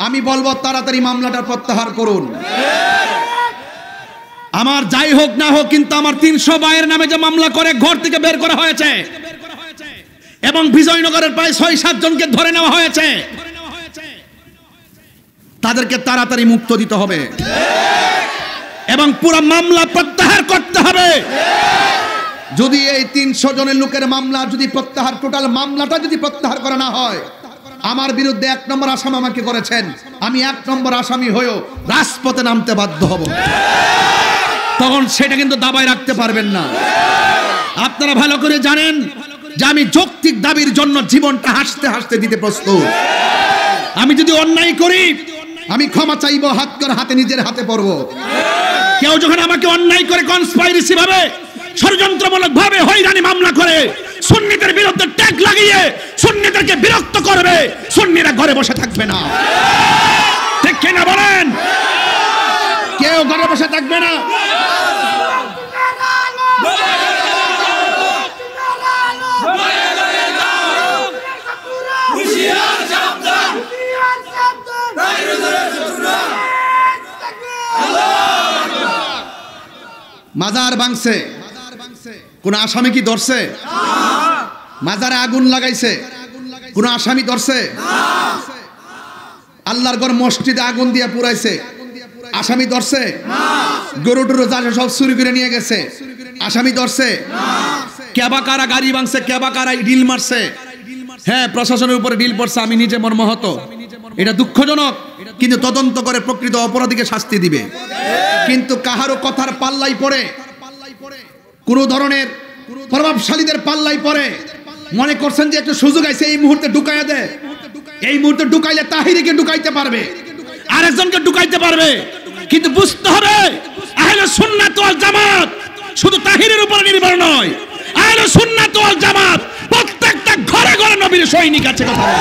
আমি বলবো তাড়াতাড়ি মামলাটা প্রত্যাহার করুন। আমার যাই হোক না হোক, কিন্তু আমার 300 ভাইয়ের নামে যে মামলা করে ঘর থেকে বের করা হয়েছে এবং বিজয়নগরের প্রায় 6-7 জনকে ধরে নেওয়া হয়েছে, তাদেরকে তাড়াতাড়ি মুক্ত দিতে হবে এবং পুরো মামলা প্রত্যাহার করতে হবে। যদি এই 300 জনের লোকের মামলা যদি প্রত্যাহার, টোটাল মামলাটা যদি প্রত্যাহার করা না হয়, আমার বিরুদ্ধে 1 নম্বর আসামি আমাকে করেছেন, আমি 1 নম্বর আসামি হয়েও রাজপথে নামতে বাধ্য হব। তখন সেটা কিন্তু দাবায় রাখতে পারবেন না। আপনারা ভালো করে জানেন যে আমি যৌক্তিক দাবির জন্য জীবনটা হাসতে হাসতে দিতে প্রস্তুত। আমি যদি অন্যায় করি, আমি ক্ষমা চাইবো, হাত করে হাতে নিজের হাতে পড়ব। কেউ যখন আমাকে অন্যায় করে কনস্পাইরেসি ভাবে, ষড়যন্ত্রমূলক ভাবে হয়রানি মামলা করে সুন্নিদের বিরুদ্ধে ট্যাগ লাগিয়ে সুন্নিদেরকে বিরক্ত করবে, সুন্নিরা ঘরে বসে থাকবে না। ঠিক কিনা বলেন? কেউ ঘরে বসে থাকবে না। মাজার ভাঙছে, কোন আসামি কি ধরছে? মাজারে আগুন লাগাইছে, কোন আসামি ধরছে? আল্লাহর ঘর মসজিদে আগুন দিয়ে পুরাইছে, আসামি ধরছে? গরু টরু যা সব চুরি করে নিয়ে গেছে, আসামি ধরছে? কেবা কারা গাড়ি ভাঙছে, কেবা কারা ঢিল মারছে, হ্যাঁ প্রশাসনের উপরে ঢিল পড়ছে, আমি নিজে মর্মাহত। এটা দুঃখজনক, কিন্তু তদন্ত করে প্রকৃত অপরাধীকে শাস্তি দিবে। কিন্তু কাহারও কথার পাল্লাই পড়ে, কোন ধরনের প্রভাবশালীদের পাল্লাই পড়ে মনে করছেন যে একটা সুযোগ আছে, এই মুহূর্তে ঢুকাইয়া দেয়, এই মুহূর্তে ঢুকাইলে তাহিরিকে ঢুকাইতে পারবে, আরেকজনকে ঢুকাইতে পারবে। কিন্তু বুঝতে হবে আহলে সুন্নাত ওয়াল জামাত শুধু তাহিরের উপরে নির্ভর নয়, আহলে সুন্নাত ওয়াল জামাত প্রত্যেকটা ঘরে ঘরে নবীর সৈনিক আছে। কথা বলে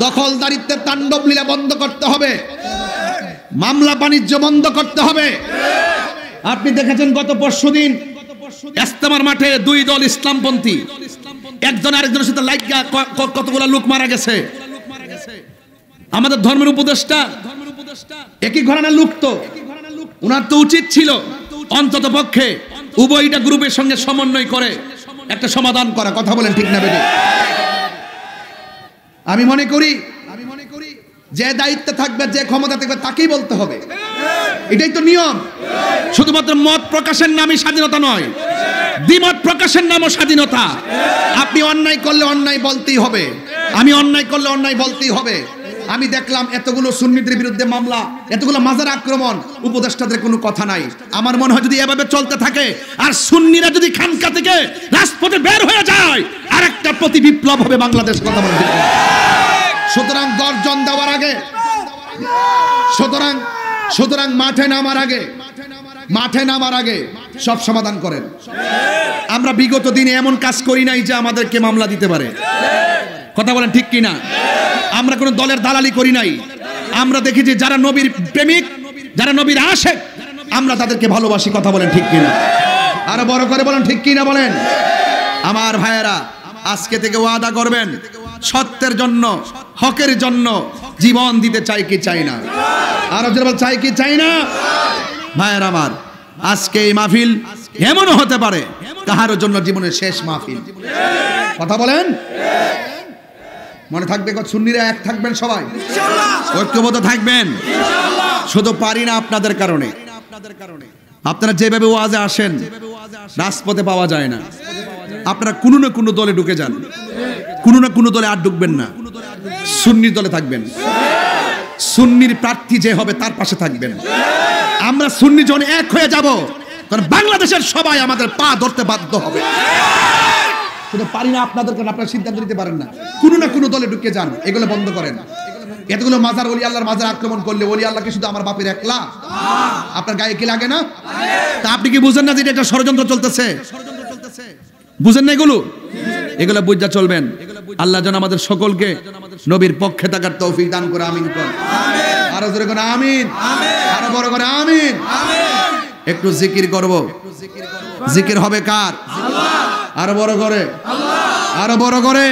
দখলদারিত্বের তাণ্ডব লীলা বন্ধ করতে হবে, মামলা বাণিজ্য বন্ধ করতে হবে। আপনি দেখেছেন গত পরশুদিন ইস্তেমার মাঠে 2 দল ইসলামপন্থী একজন আরেকজনের সাথে লাইগা কতগুলো লোক মারা গেছে। আমাদের ধর্মের উপদেষ্টা একই ঘরানার লোক, তো ওনার তো উচিত ছিল অন্তত পক্ষে উভয়টা গ্রুপের সঙ্গে সমন্বয় করে একটা সমাধান করা। কথা বলেন ঠিক না বেটি? আমি মনে করি যে দায়িত্ব থাকবে, যে ক্ষমতা থাকবে তাকেই বলতে হবে, এটাই তো নিয়ম। শুধুমাত্র মত প্রকাশের নামই স্বাধীনতা নয়, দ্বিমত প্রকাশের নামও স্বাধীনতা। আপনি অন্যায় করলে অন্যায় বলতেই হবে, আমি অন্যায় করলে অন্যায় বলতেই হবে। আমি দেখলাম এতগুলো সুন্নিদের বিরুদ্ধে মামলা, এতগুলো মাজার আক্রমণ, উপদেষ্টাদের কোনো কথা নাই। আমার মনে হয় যদি এভাবে চলতে থাকে আর সুন্নিরা যদি খানকা থেকে রাজপথে বের হয়ে যায়, আরেকটা প্রতি বিপ্লব হবে বাংলাদেশ। কথা বলতে সুতরাং গর্জন দেওয়ার আগে, সুতরাং মাঠে নামার আগে সব সমাধান করেন। আমরা বিগত দিনে এমন কাজ করি নাই যে আমাদেরকে মামলা দিতে পারে। কথা বলেন ঠিক কিনা? আমরা কোনো দলের দালালি করি নাই। আমরা দেখি যে যারা নবীর প্রেমিক, যারা নবীর আশেক, আমরা তাদেরকে ভালোবাসি। কথা বলেন ঠিক কিনা? আরো বড় করে বলেন ঠিক কিনা বলেন। আমার ভাইয়েরা, আজকে থেকে ওয়াদা করবেন সত্যের জন্য, হকের জন্য জীবন দিতে চাই কি চাই না? আরো জোরে চাই কি চাই না? ভাইয়েরা আমার, আজকে এই মাহফিল এমনও হতে পারে কাহারও জন্য জীবনের শেষ মাহফিল। কথা বলেন, মনে থাকবে সুন্নিরা এক থাকবেন, সবাই ঐক্যবদ্ধ থাকবেন। শুধু পারি না আপনাদের কারণে, আপনারা যেভাবে ওয়াজে আসেন রাজপথে পাওয়া যায় না। আপনারা কোনো না কোনো দলে ঢুকে যান, কোনো না কোনো দলে আর ঢুকবেন না, সুন্নির দলে থাকবেন। সুন্নির প্রার্থী যে হবে তার পাশে থাকবেন। আমরা সুন্নি জন এক হয়ে যাব, কারণ বাংলাদেশের সবাই আমাদের পা ধরতে বাধ্য হবে। শুধু পারি না আপনাদের কারণে আপনারা সিদ্ধান্ত নিতে পারেন না। কোনো না কোনো দলে ঢুকে যান, এগুলো বন্ধ করেন। এতগুলো মাজার, ওলি আল্লাহর মাজার আক্রমণ করলে ওলি আল্লাহকে শুধু আমার বাপের একলা, আপনার গায়ে কি লাগে না? তা আপনি কি বুঝেন না যে এটা ষড়যন্ত্র চলতেছে? বুঝেন না এগুলো? এগুলো বুঝা চলবেন। আল্লাহ যেন আমাদের সকলকে নবীর পক্ষে থাকার তৌফিক দান করে। আমিন। আরো জোরে করে আমিন, আরো বড় করে আমিন। একটু জিকির করব। জিকির হবে কার? আরো বড় করে, আরো বড় করে।